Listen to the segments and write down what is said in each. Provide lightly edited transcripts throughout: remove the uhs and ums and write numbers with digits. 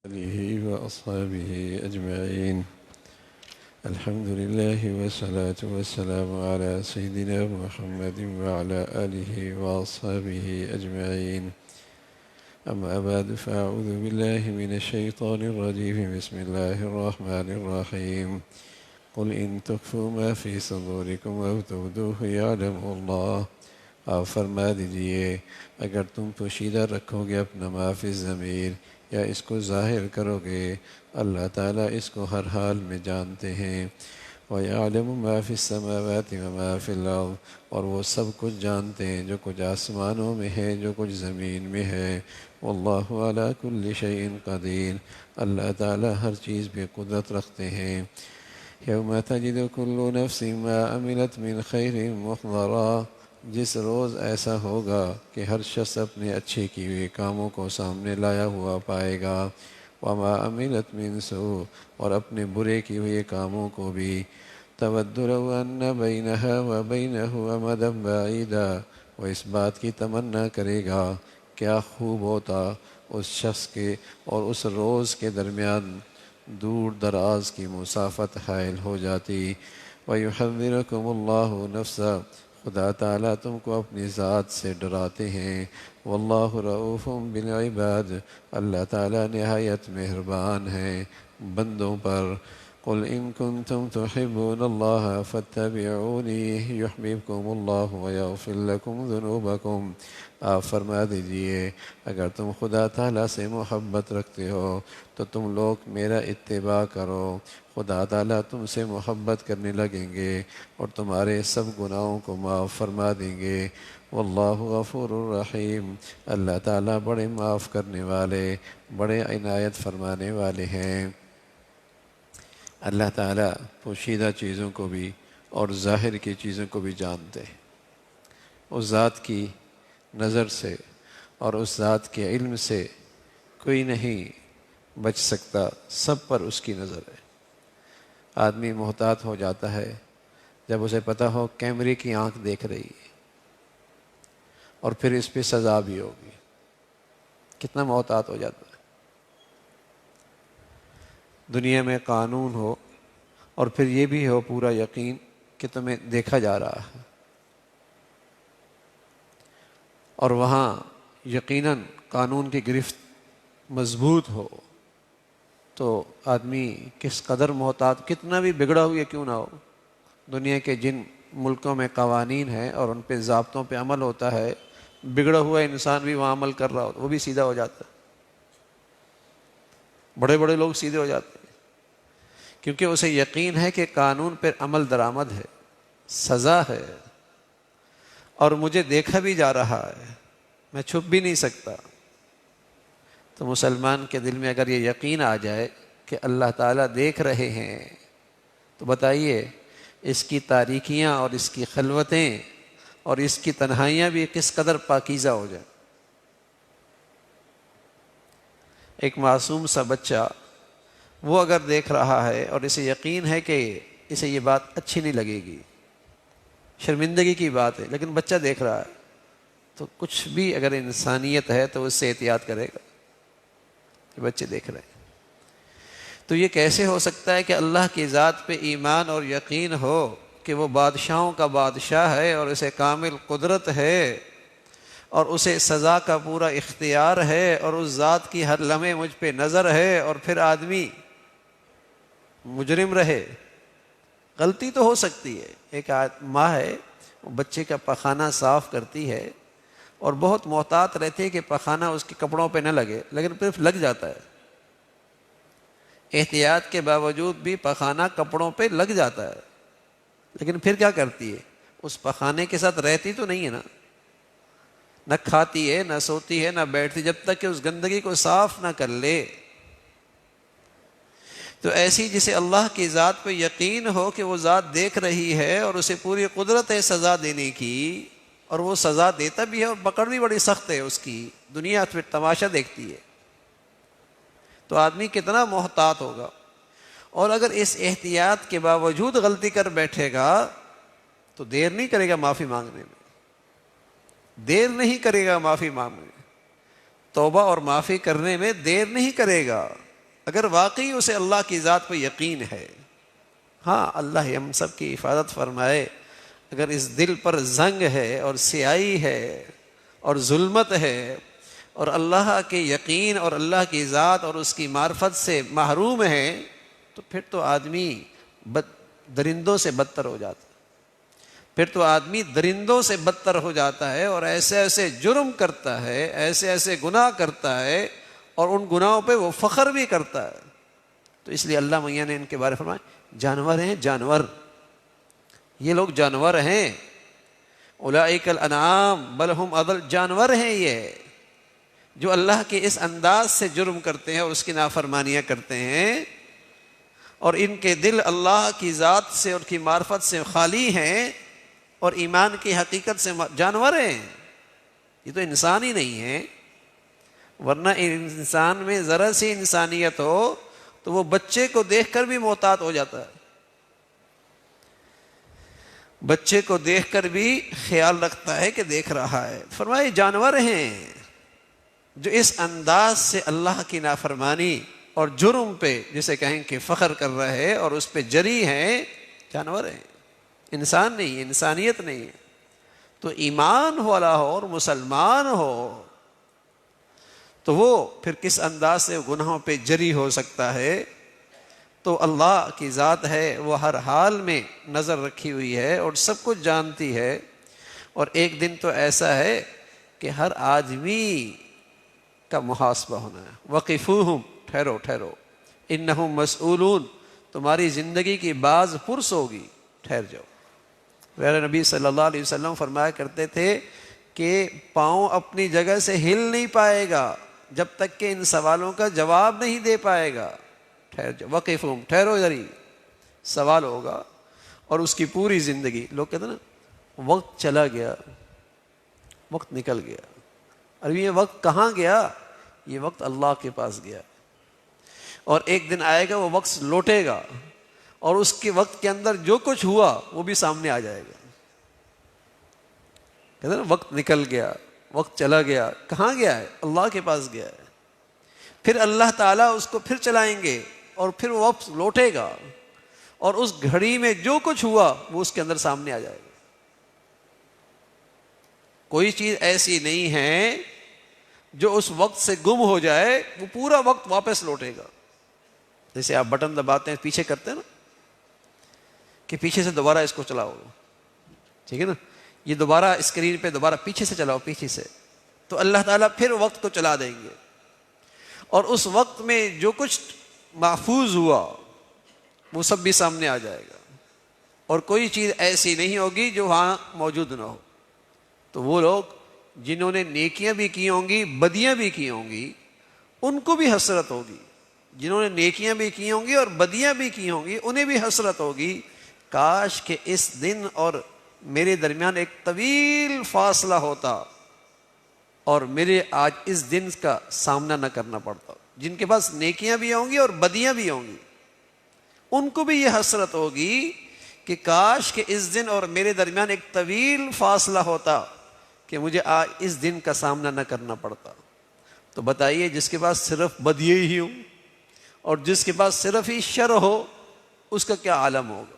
آله وأصحابه أجمعين. الحمد لله والصلاة والسلام على سيدنا محمد وعلى آله وأصحابه أجمعين. أما بعد فأعوذ بالله من الشيطان الرجيم. بسم الله الرحمن الرحيم. قل إن تخفوا ما في صدوركم أو تبدوه يعلمه الله. آپ فرما دیجئے اگر تم پوشیدہ رکھو گے اپنا ما فی الضمیر یا اس کو ظاہر کرو گے، اللہ تعالیٰ اس کو ہر حال میں جانتے ہیں۔ وَيَعْلَمُ مَا فِي السَّمَاوَاتِ وَمَا فِي الْأَرْضِ، اور وہ سب کچھ جانتے ہیں جو کچھ آسمانوں میں ہے جو کچھ زمین میں ہے۔ وَاللَّهُ عَلَى كُلِّ شَيْءٍ قَدِيرٌ، اللہ تعالیٰ ہر چیز پہ قدرت رکھتے ہیں۔ يَوْمَ تَجِدُ كُلُّ نَفْسٍ مَا عَمِلَتْ مِنْ خَيْرٍ مُحْضَرًا، جس روز ایسا ہوگا کہ ہر شخص اپنے اچھے کیے ہوئے کاموں کو سامنے لایا ہوا پائے گا، وما عملت من سوء، اور اپنے برے کیے ہوئے کاموں کو بھی۔ تود لو ان بینہا وبینہ امدا بعیدا، وہ اس بات کی تمنا کرے گا کیا خوب ہوتا اس شخص کے اور اس روز کے درمیان دور دراز کی مسافت حائل ہو جاتی۔ وَيُحَذِّرُكُمُ اللَّهُ نَفْسَهُ، خدا تعالیٰ تم کو اپنی ذات سے ڈراتے ہیں۔ واللہ رؤوف بالعباد، اللہ تعالیٰ نہایت مہربان ہیں بندوں پر۔ قل ان کنتم تحبون اللہ فاتبعونی یحببکم اللہ ویغفر لکم ذنوبکم، آپ فرما دیجئے اگر تم خدا تعالیٰ سے محبت رکھتے ہو تو تم لوگ میرا اتباع کرو، خدا تعالیٰ تم سے محبت کرنے لگیں گے اور تمہارے سب گناہوں کو معاف فرما دیں گے۔ واللہ غفور الرحیم، اللہ تعالیٰ بڑے معاف کرنے والے بڑے عنایت فرمانے والے ہیں۔ اللہ تعالیٰ پوشیدہ چیزوں کو بھی اور ظاہر کی چیزوں کو بھی جانتے ہیں۔ اس ذات کی نظر سے اور اس ذات کے علم سے کوئی نہیں بچ سکتا، سب پر اس کی نظر ہے۔ آدمی محتاط ہو جاتا ہے جب اسے پتہ ہو کیمرے کی آنکھ دیکھ رہی ہے اور پھر اس پہ سزا بھی ہوگی، کتنا محتاط ہو جاتا ہے۔ دنیا میں قانون ہو اور پھر یہ بھی ہو پورا یقین کہ تمہیں دیکھا جا رہا ہے، اور وہاں یقیناً قانون کی گرفت مضبوط ہو تو آدمی کس قدر محتاط، کتنا بھی بگڑا ہوا کیوں نہ ہو۔ دنیا کے جن ملکوں میں قوانین ہیں اور ان پہ ضابطوں پہ عمل ہوتا ہے، بگڑا ہوا انسان بھی وہاں عمل کر رہا ہو وہ بھی سیدھا ہو جاتا ہے، بڑے بڑے لوگ سیدھے ہو جاتے ہیں، کیونکہ اسے یقین ہے کہ قانون پر عمل درآمد ہے، سزا ہے، اور مجھے دیکھا بھی جا رہا ہے، میں چھپ بھی نہیں سکتا۔ تو مسلمان کے دل میں اگر یہ یقین آ جائے کہ اللہ تعالیٰ دیکھ رہے ہیں تو بتائیے اس کی تاریکیاں اور اس کی خلوتیں اور اس کی تنہائیاں بھی کس قدر پاکیزہ ہو جائیں۔ ایک معصوم سا بچہ وہ اگر دیکھ رہا ہے اور اسے یقین ہے کہ اسے یہ بات اچھی نہیں لگے گی، شرمندگی کی بات ہے، لیکن بچہ دیکھ رہا ہے تو کچھ بھی اگر انسانیت ہے تو اس سے احتیاط کرے گا کہ بچے دیکھ رہے ہیں۔ تو یہ کیسے ہو سکتا ہے کہ اللہ کی ذات پہ ایمان اور یقین ہو کہ وہ بادشاہوں کا بادشاہ ہے اور اسے کامل قدرت ہے اور اسے سزا کا پورا اختیار ہے اور اس ذات کی ہر لمحے مجھ پہ نظر ہے، اور پھر آدمی مجرم رہے۔ غلطی تو ہو سکتی ہے، ایک ماں ہے وہ بچے کا پخانہ صاف کرتی ہے اور بہت محتاط رہتی ہے کہ پخانہ اس کے کپڑوں پہ نہ لگے، لیکن پھر لگ جاتا ہے، احتیاط کے باوجود بھی پخانہ کپڑوں پہ لگ جاتا ہے، لیکن پھر کیا کرتی ہے؟ اس پخانے کے ساتھ رہتی تو نہیں ہے نا، نہ کھاتی ہے نہ سوتی ہے نہ بیٹھتی جب تک کہ اس گندگی کو صاف نہ کر لے۔ تو ایسی جسے اللہ کی ذات پہ یقین ہو کہ وہ ذات دیکھ رہی ہے اور اسے پوری قدرت ہے سزا دینے کی، اور وہ سزا دیتا بھی ہے اور پکڑ بھی بڑی سخت ہے اس کی، دنیا پھر تماشا دیکھتی ہے، تو آدمی کتنا محتاط ہوگا۔ اور اگر اس احتیاط کے باوجود غلطی کر بیٹھے گا تو دیر نہیں کرے گا معافی مانگنے میں، دیر نہیں کرے گا معافی مانگنے میں، توبہ اور معافی کرنے میں دیر نہیں کرے گا۔ اگر واقعی اسے اللہ کی ذات پہ یقین ہے. ہاں اللہ ہم سب کی حفاظت فرمائے. اگر اس دل پر زنگ ہے اور سیاہی ہے اور ظلمت ہے اور اللہ کے یقین اور اللہ کی ذات اور اس کی معرفت سے محروم ہے, تو پھر تو آدمی درندوں سے بدتر ہو جاتا ہے. پھر تو آدمی درندوں سے بدتر ہو جاتا ہے اور ایسے ایسے جرم کرتا ہے, ایسے ایسے گناہ کرتا ہے, اور ان گناہوں پہ وہ فخر بھی کرتا ہے. تو اس لیے اللہ میاں نے ان کے بارے میں فرمایا جانور ہیں, جانور, یہ لوگ جانور ہیں. اولئک الانعام بل هم اضل, جانور ہیں یہ جو اللہ کے اس انداز سے جرم کرتے ہیں اور اس کی نافرمانیاں کرتے ہیں, اور ان کے دل اللہ کی ذات سے اور کی معرفت سے خالی ہیں اور ایمان کی حقیقت سے. جانور ہیں, یہ تو انسان ہی نہیں ہے. ورنہ انسان میں ذرا سی انسانیت ہو تو وہ بچے کو دیکھ کر بھی محتاط ہو جاتا ہے, بچے کو دیکھ کر بھی خیال رکھتا ہے کہ دیکھ رہا ہے. فرمائے جانور ہیں جو اس انداز سے اللہ کی نافرمانی اور جرم پہ جسے کہیں کہ فخر کر رہے ہیں اور اس پہ جری ہیں. جانور ہیں, انسان نہیں, انسانیت نہیں ہے. تو ایمان والا ہو اور مسلمان ہو تو وہ پھر کس انداز سے گناہوں پہ جری ہو سکتا ہے. تو اللہ کی ذات ہے, وہ ہر حال میں نظر رکھی ہوئی ہے اور سب کچھ جانتی ہے. اور ایک دن تو ایسا ہے کہ ہر آدمی کا محاسبہ ہونا ہے. وقفوہم, ٹھہرو ٹھہرو, انہم مسئولون, تمہاری زندگی کی باز پرس ہوگی, ٹھہر جاؤ. میرے نبی صلی اللہ علیہ وسلم فرمایا کرتے تھے کہ پاؤں اپنی جگہ سے ہل نہیں پائے گا جب تک کہ ان سوالوں کا جواب نہیں دے پائے گا. ٹھہر جاؤ, وقفہم, ٹھہرو ذری, سوال ہوگا. اور اس کی پوری زندگی, لوگ کہتے ہیں نا وقت چلا گیا, وقت نکل گیا. ابھی یہ وقت کہاں گیا؟ یہ وقت اللہ کے پاس گیا, اور ایک دن آئے گا وہ وقت لوٹے گا, اور اس کے وقت کے اندر جو کچھ ہوا وہ بھی سامنے آ جائے گا. کہتے ہیں نا وقت نکل گیا, وقت چلا گیا, کہاں گیا ہے؟ اللہ کے پاس گیا ہے. پھر اللہ تعالیٰ اس کو پھر چلائیں گے اور پھر وہ وقت لوٹے گا, اور اس گھڑی میں جو کچھ ہوا وہ اس کے اندر سامنے آ جائے گا. کوئی چیز ایسی نہیں ہے جو اس وقت سے گم ہو جائے, وہ پورا وقت واپس لوٹے گا. جیسے آپ بٹن دباتے ہیں, پیچھے کرتے ہیں نا کہ پیچھے سے دوبارہ اس کو چلاؤ, ٹھیک ہے نا, یہ دوبارہ اسکرین پہ دوبارہ پیچھے سے چلاؤ, پیچھے سے, تو اللہ تعالیٰ پھر وقت کو چلا دیں گے, اور اس وقت میں جو کچھ محفوظ ہوا وہ سب بھی سامنے آ جائے گا, اور کوئی چیز ایسی نہیں ہوگی جو وہاں موجود نہ ہو. تو وہ لوگ جنہوں نے نیکیاں بھی کی ہوں گی, بدیاں بھی کی ہوں گی, ان کو بھی حسرت ہوگی. جنہوں نے نیکیاں بھی کی ہوں گی اور بدیاں بھی کی ہوں گی, انہیں بھی حسرت ہوگی. کاش کہ اس دن اور میرے درمیان ایک طویل فاصلہ ہوتا اور میرے آج اس دن کا سامنا نہ کرنا پڑتا. جن کے پاس نیکیاں بھی ہوں گی اور بدیاں بھی ہوں گی, ان کو بھی یہ حسرت ہوگی کہ کاش کہ اس دن اور میرے درمیان ایک طویل فاصلہ ہوتا کہ مجھے آج اس دن کا سامنا نہ کرنا پڑتا. تو بتائیے, جس کے پاس صرف بدیے ہی ہوں اور جس کے پاس صرف ہی شر ہو, اس کا کیا عالم ہوگا,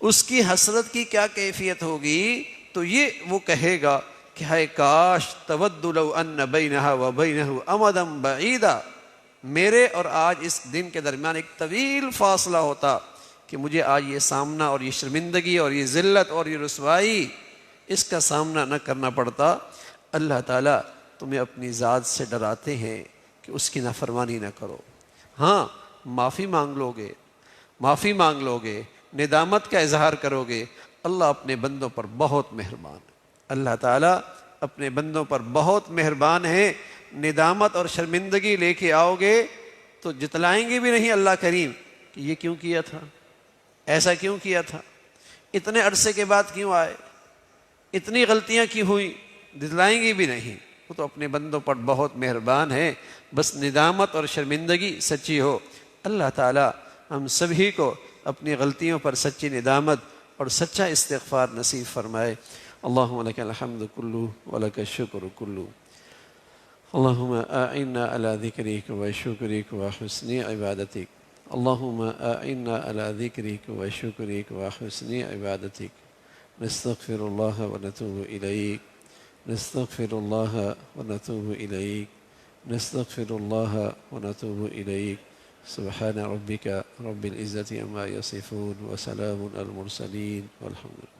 اس کی حسرت کی کیا کیفیت ہوگی. تو یہ وہ کہے گا کہ ہائے کاش تود لو ان بینہا و بینہ امدا بعیدا, میرے اور آج اس دن کے درمیان ایک طویل فاصلہ ہوتا کہ مجھے آج یہ سامنا اور یہ شرمندگی اور یہ ذلت اور یہ رسوائی, اس کا سامنا نہ کرنا پڑتا. اللہ تعالیٰ تمہیں اپنی ذات سے ڈراتے ہیں کہ اس کی نافرمانی نہ کرو. ہاں معافی مانگ لو گے, معافی مانگ لو گے, ندامت کا اظہار کرو گے, اللہ اپنے بندوں پر بہت مہربان ہے. اللہ تعالیٰ اپنے بندوں پر بہت مہربان ہے. ندامت اور شرمندگی لے کے آؤ گے تو جتلائیں گے بھی نہیں اللہ کریم کہ یہ کیوں کیا تھا, ایسا کیوں کیا تھا, اتنے عرصے کے بعد کیوں آئے, اتنی غلطیاں کی ہوئی, جتلائیں گے بھی نہیں. وہ تو اپنے بندوں پر بہت مہربان ہے, بس ندامت اور شرمندگی سچی ہو. اللہ تعالیٰ ہم سبھی کو اپنی غلطیوں پر سچی ندامت اور سچا استغفار نصیب فرمائے. اللہم لک الحمد کلو ولک الشکر کلو. اللهم أعنا على ذكرك وشكرك وحسن عبادتك. اللهم أعنا على ذكرك وشكرك وحسن عبادتك. نستغفر الله ونتوب إليك. نستغفر الله ونتوب إليك. نستغفر الله ونتوب إليك. سبحان ربك رب العزة عما يصفون وسلام على المرسلين والحمد لله.